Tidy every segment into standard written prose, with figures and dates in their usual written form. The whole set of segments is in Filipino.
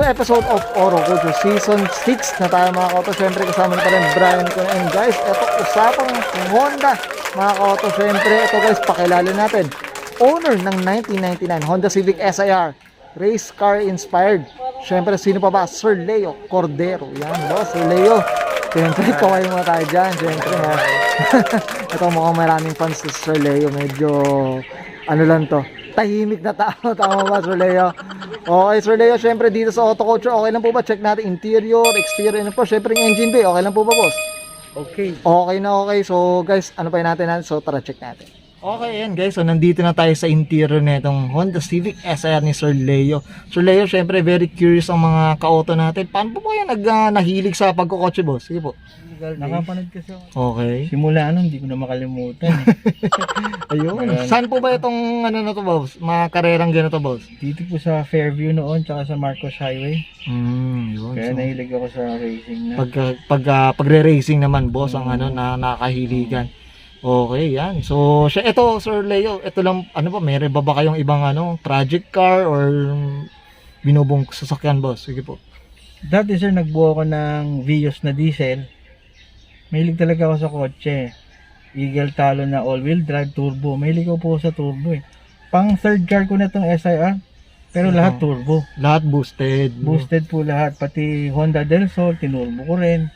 panibagong episode of Oro Culture Season 6 na tayo mga kauto. Siyempre kasama na pa rin Brian ko. And guys, ito usapang Honda mga kauto. Siyempre ito guys, pakilala natin. Owner ng 1999 Honda Civic SIR, race car inspired. Siyempre sino pa ba? Sir Leo Cordero. Yan boss, Sir Leo. Siyempre kaway mo tayo dyan. Siyempre ha. Ito mukhang maraming fans si Sir Leo. Medyo ano lang to, tahimik na tao. Tama ba Sir Leo? Okay Sir Leo, syempre dito sa Auto Culture, okay lang po ba? Check natin interior, exterior, and po syempre yung engine bay, okay lang po ba boss? Okay. Okay na okay. So guys, ano pa yun natin? So tara check natin. Okay yan guys, so nandito na tayo sa interior nitong Honda Civic SIR ni Sir Leo. Sir Leo, syempre very curious ang mga ka-auto natin. Paano po ba yan nahilig sa pagkukotse boss? Sige po. Nakapanood kasi ako. Okay. Simula hindi ko na makalimutan. Ayun. Saan po ba itong ano na to boss? Mga karerang ganito boss? Dito po sa Fairview noon, tsaka sa Marcos Highway. Yun. Kaya So, nahilig ako sa racing na. pagre-racing naman boss ang ano na nakahiligan. Okay, yan. So, ito Sir Leo, ito lang ano ba, meron ba kayong ibang ano, project car or binubong sasakyan boss? Sige po. Dati sir, nagbuo ako ng Vios na diesel. Mahilig talaga ako sa kotse. Eagle Talon na all-wheel drive turbo. Mahilig ako po sa turbo eh. Pang third car ko na tong SIR. Pero lahat turbo. Lahat boosted. Boosted po lahat. Pati Honda Del Sol, tinurbo ko rin.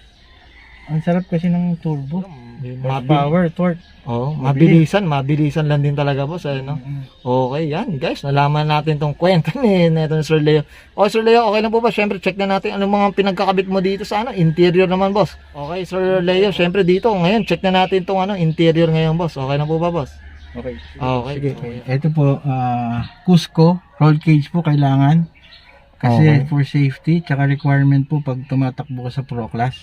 Ang sarap kasi ng turbo. Power, torque. Oh, mabilisan lang din talaga boss, no? Okay, yan guys, nalaman natin tong kwento ni Sir Leo. Okay Sir Leo, okay lang po ba? Syempre check na natin anong mga pinagkakabit mo dito sa ano, interior naman boss. Okay Sir Leo, syempre dito ngayon check na natin tong ano, interior ngayon boss. Okay na po ba boss? Okay. Okay. Sige. Ito po, Cusco, roll cage po kailangan. Kasi Okay. for safety, tsaka requirement po pag tumatakbo ka sa Pro Class.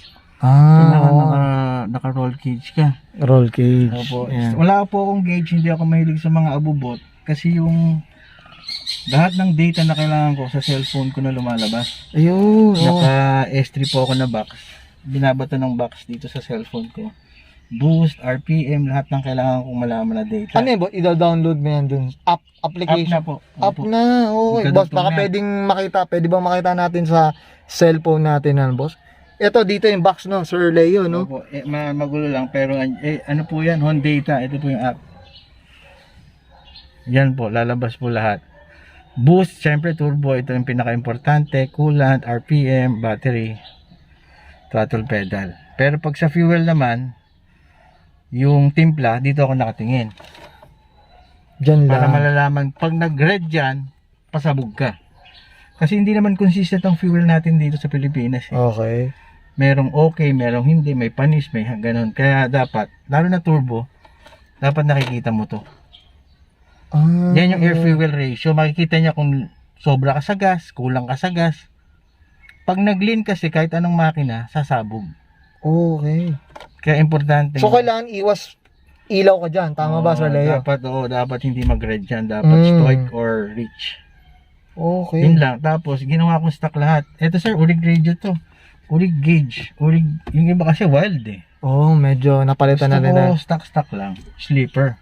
Ah, Naka-roll cage ka. roll cage. Opo. Yan. Wala po akong gauge, hindi ako mahilig sa mga abubot. Kasi yung lahat ng data na kailangan ko sa cellphone ko na lumalabas. Ayun. Naka S3 po ako na box. Binabato ng box dito sa cellphone ko. Boost, RPM, lahat ng kailangan kong malaman na data. Ano yun, i-download mo yan dun? Application? App na po. Up Opo. na, okay. Boss, Magdadugtong baka na. pwede bang makita natin sa cellphone natin yan, boss? Ito, dito yung box, no? Sir Leo, no? Opo. Magulo lang, pero ano po yan? Honda. Ito po yung app. Yan po, lalabas po lahat. Boost, syempre turbo, ito yung pinaka-importante. Coolant, RPM, battery, throttle pedal. Pero pag sa fuel naman, yung timpla, dito ako nakatingin. Dyan Para lang. malalaman, pag nag-red dyan, pasabog ka. Kasi hindi naman consistent ang fuel natin dito sa Pilipinas. Okay. Merong okay, merong hindi, may panis, may ganun. Kaya dapat, lalo na turbo, dapat nakikita mo to. Yan yung air fuel ratio. Makikita niya kung sobra ka sa gas, kulang ka sa gas. Pag nag-lean kasi kahit anong makina, sasabog. Okay. Kaya importante. So, kailangan iwas ilaw ka dyan. Tama ba, Sir Leo? Dapat hindi mag-red dyan. Dapat stoic or rich. Okay. Yun lang. Tapos, ginawa kong stock lahat. Ito sir, urig radio to. Urig gauge. Yung iba kasi wild eh. Oh, medyo napalitan na rin. Stock lang. Sleeper.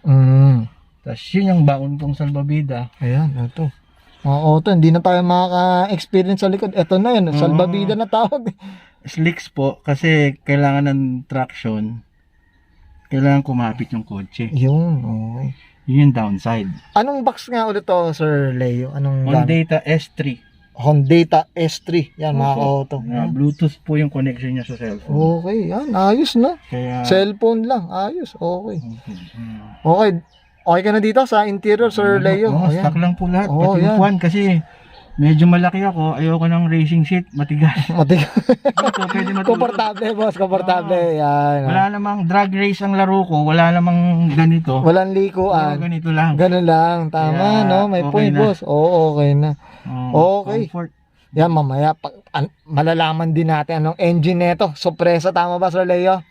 Tapos yun yung baon kong salbabida. Ayan, ito. Mga auto, hindi na tayo makaka-experience sa likod. Ito na yun, salbabida na tawag. Slicks po, kasi kailangan ng traction. Kailangan kumapit yung kotse. Yun, okay. Yun yung downside. Anong box nga ulit to, Sir Leo? Anong Honda S3. Honda S3. Yan, mga auto. Bluetooth po yung connection niya sa cellphone. Okay, yan. Ayos na. Kaya, Cellphone lang. Ayos. Okay. okay. Okay. Okay ka na dito sa interior, Sir Leo? Ayan. Stock lang po lahat. Oh, Pati yan. upuan kasi medyo malaki ako. Ayoko ng racing seat. Matigas. Ito, pwede matulog. Komportable, boss. Komportable. Yan. Wala namang drag race ang laro ko. Wala namang ganito. Walang Puro likuan. ganito lang. Ganun lang. Tama, Kaya, no? May okay point, na. boss. Oo, okay na. Okay. Comfort. Yan, mamaya, malalaman din natin anong engine neto. Sorpresa, tama ba, Sir Leo?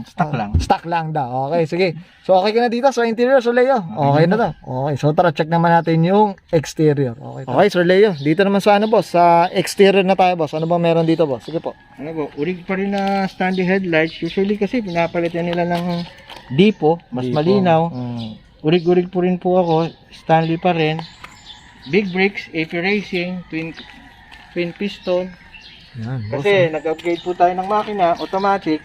Stock lang. Stock lang daw. Okay, sige. So, okay ka na dito sa interior, Sir Leo? Okay na to. Okay, so tara, check naman natin yung exterior. Okay, Sir Leo. Dito naman sa ano, boss? Sa exterior na tayo, boss. Ano ba meron dito, boss? Sige po. Ano po, urig pa rin na standing headlights. Usually kasi pinapalitan nila ng Dipo, mas malinaw. Urig-urig po rin po ako. Stanley pa rin. Big brakes, AP Racing, twin piston. Yan, boss. Kasi nag-upgrade po tayo ng makina, automatic.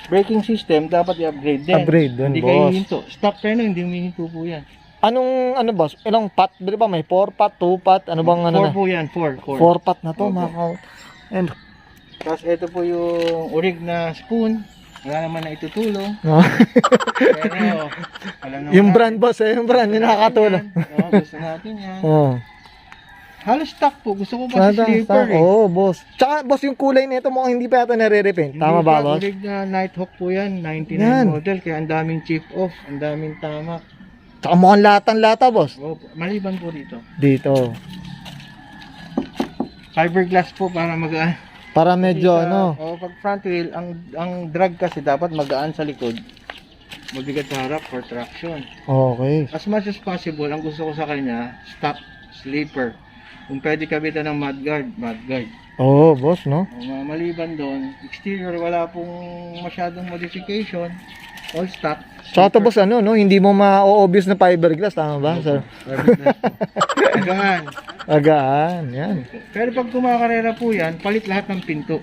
Braking system, dapat i-upgrade din. Upgrade din, Hindi boss. kayo hihinto. Stock preno, hindi humihinto po yan. Anong, ano boss? Ilang pot? Di ba may 4 pot, 2 pot? Ano bang ano 4 na? po yan, 4. 4 pot na to, Opo. mga And, Tapos ito po yung urig na spoon. Wala naman na itutulong. no? Pero, alam naman Yung natin. brand boss, yung brand, yung nakakatulong. Oo, gusto natin yan. Oh. Halos stock po. Gusto ko pa si slipper eh. Oo, boss. Tsaka, boss, yung kulay nito mukhang hindi pa yata nare-repaint. Tama ba, boss? Urig na Nighthawk po yan. 99 Yan. model. Kaya ang daming chip off. Ang daming tamak. Tsaka mukhang lata, boss. Oh, maliban po dito. Dito. Fiberglass po para magaan. Para medyo, ano. Pag front wheel, ang drag kasi dapat magaan sa likod. Mabigat sa harap for traction. Okay. As much as possible, ang gusto ko sa kanya, stock sleeper. Kung pwede kabitan ng mudguard. Oo, boss, no? Maliban doon, exterior wala pong masyadong modification. All stock. Tsaka to, boss, ano, no? Hindi mo ma-obvious na fiberglass, tama ba, sir? Agaan. Agaan, yan. Pero pag kumakarera po yan, palit lahat ng pinto.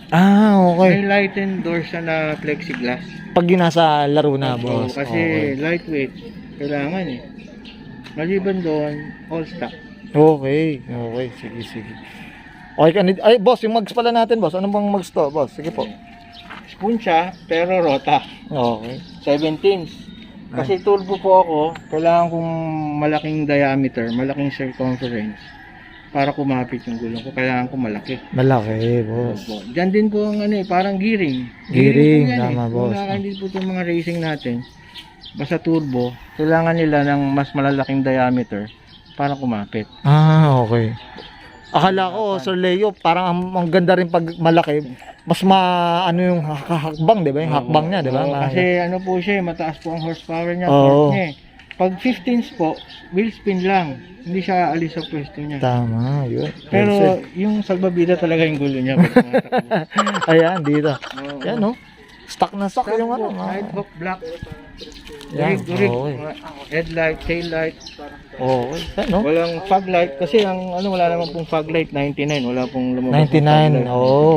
Ah, okay. May lightened door siya na plexiglass. Pag yun nasa laro na, Oo, boss. kasi Okay. lightweight, kailangan eh. Maliban doon, all stock. Okay. Okay, sige. Okay, ay, boss, yung mags pala natin, boss. Ano bang mags to, boss? Sige po. Spoon siya, pero rota. Okay. 17. Kasi turbo po ako, kailangan kong malaking diameter, malaking circumference para kumapit yung gulong ko. Kailangan ko malaki. Malaki, boss. Opo. Diyan din po ang ano eh, parang gearing. Gearing, po yan tama, boss. Kung nakakaintindi po itong mga racing natin, basta turbo, kailangan nila ng mas malalaking diameter para kumapit. Ah, okay. Akala ko, Sir Leo, parang ang ganda rin pag malaki. Mas ano yung hakbang, di ba? Yung hakbang niya, di ba? Oo, kasi ano po siya, mataas po ang horsepower niya, Oo. torque niya eh. Pag 15s po, wheel spin lang. Hindi siya aalis sa pwesto niya. Tama, yun. Pero yung salbabida talaga yung gulo niya. Pag tumatakbo. Ayan, dito. Oo. Yan, no? Stock na stock yung ano. Nighthawk black. Yan, Urig, okay. headlight, tail light. Okay. Yan, no? Walang fog light kasi ang ano wala naman pong fog light 99, wala pong lumabas. 99.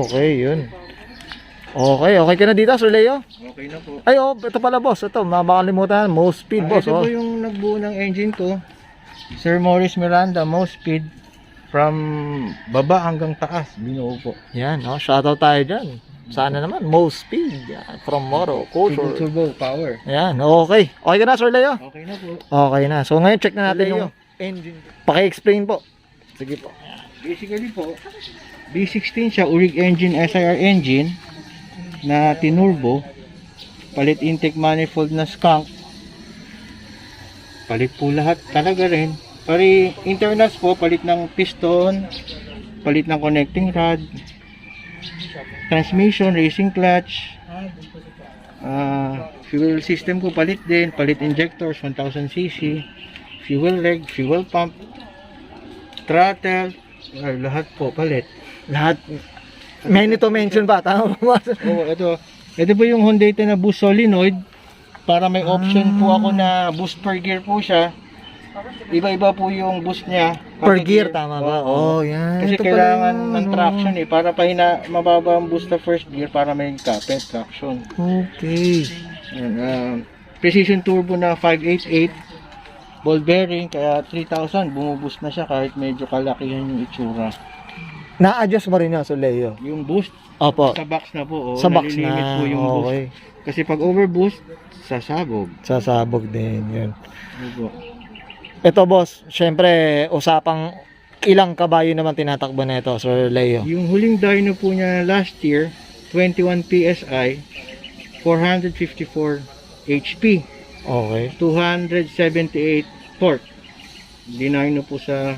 Okay, yun. Okay ka na dito, Sir Leo? Okay na po. Ay, ito pala, boss. Ito, makakalimutan. Most speed, boss. Ito Oh. po yung nagbuo ng engine ko. Sir Morris Miranda, most speed from baba hanggang taas. Binuo po. Yan, no? Shoutout tayo dyan. Sana naman, most speed. Yan, from Moro, Culture. Turbo power. Yan, okay. Okay ka na, Sir Leo? Okay na po. Okay na. So, ngayon, check na natin Leo. yung engine. Paki-explain po. Sige po. Basically po, B16 siya, Urig engine, SIR engine na tinurbo. Palit intake manifold na skunk. Palit po lahat talaga rin. Pari internals po, palit ng piston, palit ng connecting rod, transmission, racing clutch, fuel system ko palit din, palit injectors 1000cc, fuel leg, fuel pump, throttle, lahat po palit. Lahat. May to mention ba? Tama ba? Oo, ito po yung Hyundai na boost solenoid para may option po ako na boost per gear po siya. Iba-iba po yung boost niya. Per Pati gear, tama ba? Oo. Yan. Kasi Ito pala kailangan yung ng ano. traction eh para mababa ang boost sa first gear para may kapit traction. Okay. Yan, precision turbo na 588 ball bearing kaya 3,000 bumuboost na siya kahit medyo kalakihan yung itsura. Na-adjust mo rin yun, Sir Leo? Yung boost Opo. sa box na po, Sa box nalilimit na. po yung boost. Okay. Kasi pag overboost, sasabog. Sasabog din yun. Opo. Ito, boss. Syempre, usapang ilang kabayo naman tinatakbo na ito, Sir Leo? Yung huling dyno po niya last year, 21 PSI, 454 HP, Okay. 278 torque. Dyno po sa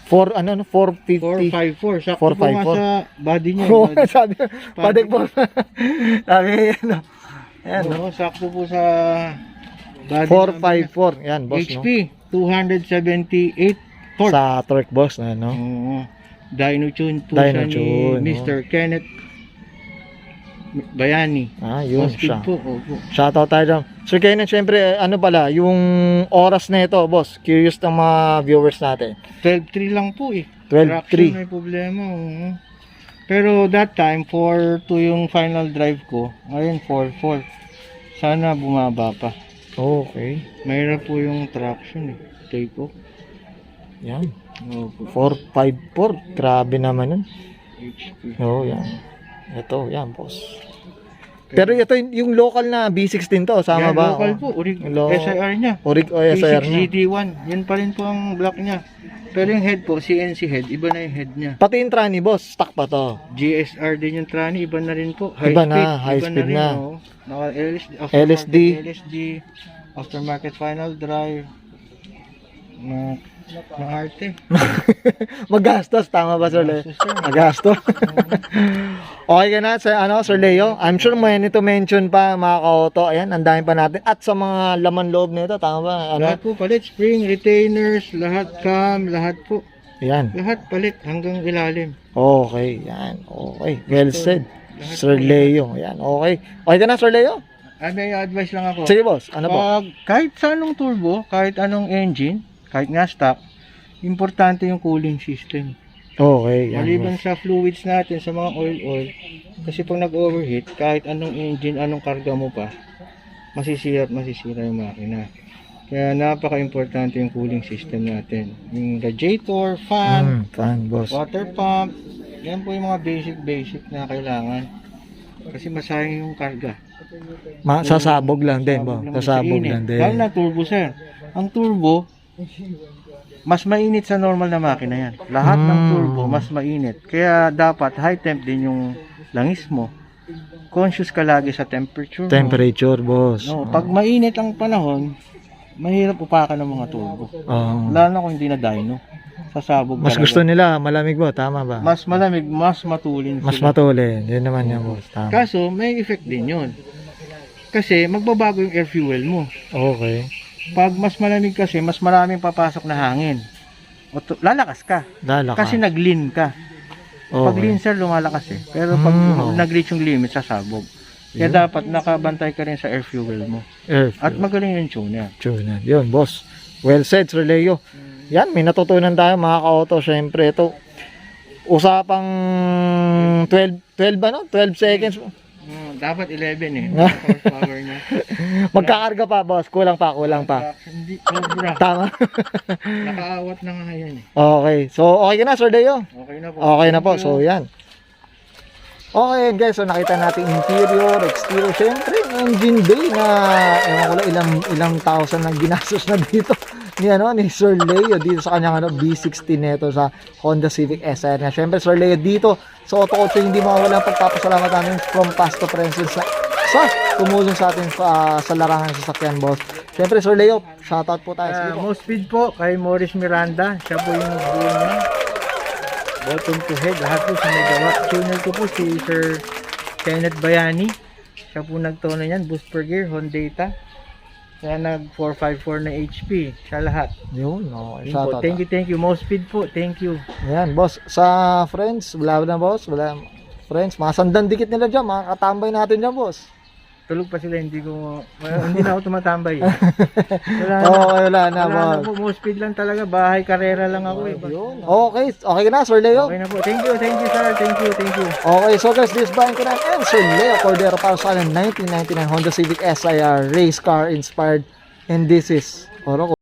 450. 454. Sakto po nga 454. sa body niya. Oo, sabi, padig po. Sabi, ano. Ayan, no? Oo, sakto po sa body 454. Yan, boss, no? HP, 278 torque. Sa torque, boss, na, no? Oo. Dyno tune po Dyno siya tune, ni Mr. Kenneth Bayani. Yun Speed siya. po, opo. Shoutout tayo dyan. Sir Kenan, syempre, ano pala, yung oras na ito, boss, curious ng mga viewers natin. 12.3 lang po eh. Traction 12.3. may problema. Oo. Pero that time, 4.2 yung final drive ko. Ngayon, 4.4. Sana bumaba pa. Okay. Mahirap po yung traction eh. Take off. Yan. Opo. 454. Grabe naman nun. HP. Oo, yan. Ito, yan, boss. Pero ito yung local na B16 to, sama Yan, ba? local po. SIR niya. Orig o SIR P6 na. GT1. Yan pa rin po ang block niya. Pero yung head po, CNC head, iba na yung head niya. Pati yung tranny, boss, stock pa to. GSR din yung trani, iba na rin po. Iba na, high speed rin, na. oh. Naka LSD. LSD, aftermarket final drive. Na arte. Magastos, tama ba, Sir Leo? Magastos yan. Magastos. Okay ka na, Sir Leo? I'm sure may nito mention pa, mga ka-auto. Ayan, ang dami pa natin. At sa mga laman loob nito, tama ba? Lahat po palit, spring, retainers, lahat cam, lahat po. Yan. Lahat palit hanggang ilalim. Okay, yan. Okay. Well said. Lahat Sir po. Leo. Yan, okay. Okay ka na, Sir Leo? May advice lang ako. Sige, boss. Ano po? Pag kahit sa anong turbo, kahit anong engine, kahit nga stock, importante yung cooling system. Okay, yan. Maliban sa fluids natin, sa mga oil, kasi pag nag-overheat, kahit anong engine, anong karga mo pa, masisira yung makina. Kaya napaka-importante yung cooling system natin. Yung radiator, fan, Fan, boss. water pump, yan po yung mga basic na kailangan. Kasi masayang yung karga. Sasabog lang din, boss. lang Sasabog sa init. lang din. Lalo na turbo, sir. Ang turbo, mas mainit sa normal na makina yan. Lahat ng turbo, mas mainit. Kaya dapat high temp din yung langis mo. Conscious ka lagi sa temperature mo. Temperature, boss. No, pag mainit ang panahon, mahirap upakan ng mga turbo. Lalo na kung hindi na dyno. Sasabog Mas talaga. gusto nila malamig ba? Tama ba? Mas malamig, mas matulin Mas sila. matulin. Yun naman yan, boss. Tama. Kaso, may effect din yun. Kasi, magbabago yung air fuel mo. Okay. Pag mas malamig kasi, mas maraming papasok na hangin. Lalakas ka. Lala ka. Kasi nag-lean ka. Pag lean, sir, lumalakas eh. Pero pag nag-reach yung limit, sasabog. Kaya dapat nakabantay ka rin sa air fuel mo. Air At fuel. magaling yung tuner. Tune. Yun, boss. Well said, Sir Leo. Yan, may natutunan tayo mga ka-auto. Siyempre, ito. Usapang 12 ano? 12 seconds. Dapat 11 eh. Horsepower niya. Magkakarga pa, boss. Kulang pa. Hindi, sobra. Tama. Nakaawat na nga yan eh. Okay. So, okay ka na, Sir Leo? Okay na po. Okay na po. Thank you. So, yan. Okay, guys. So, nakita natin interior, exterior. Siyempre, engine bay na ewan ko lang ilang thousand na ginastos na dito ni Sir Leo dito sa kanyang B16 nito sa Honda Civic SR niya. Siyempre, Sir Leo dito sa Auto Kotse, hindi mawawala ang pagpapasalamat namin from past to present sa tumulong sa atin sa larangan ng sasakyan, boss. Siyempre, Sir Leo, shoutout po tayo. Sige po. Most speed po kay Morris Miranda. Siya po yung buo niya. Bottom to head. Lahat po sa may gawa. Tuner ko po si Sir Kenneth Bayani. Siya po nagtono niyan. Boost per gear, Hondata. Kaya nag 454 na HP. Siya lahat. Yun, okay. Yun po. Shoutout. Thank you. Most speed po. Thank you. Ayan, boss. Sa friends, wala na, boss. Wala. Friends, mga sandan dikit nila dyan. Mga katambay natin dyan, boss. Tulog pa sila. Hindi na ako tumatambay. Wala na, Wala na boss. po. Most speed lang talaga. Bahay karera lang ako eh. Yun. Okay ka na, Sir Leo? Okay na po. Thank you sir. Thank you. Okay, so guys, this is Brian Conan and Sir Leo Cordero para sa 1999 Honda Civic SIR race car inspired, and this is Oro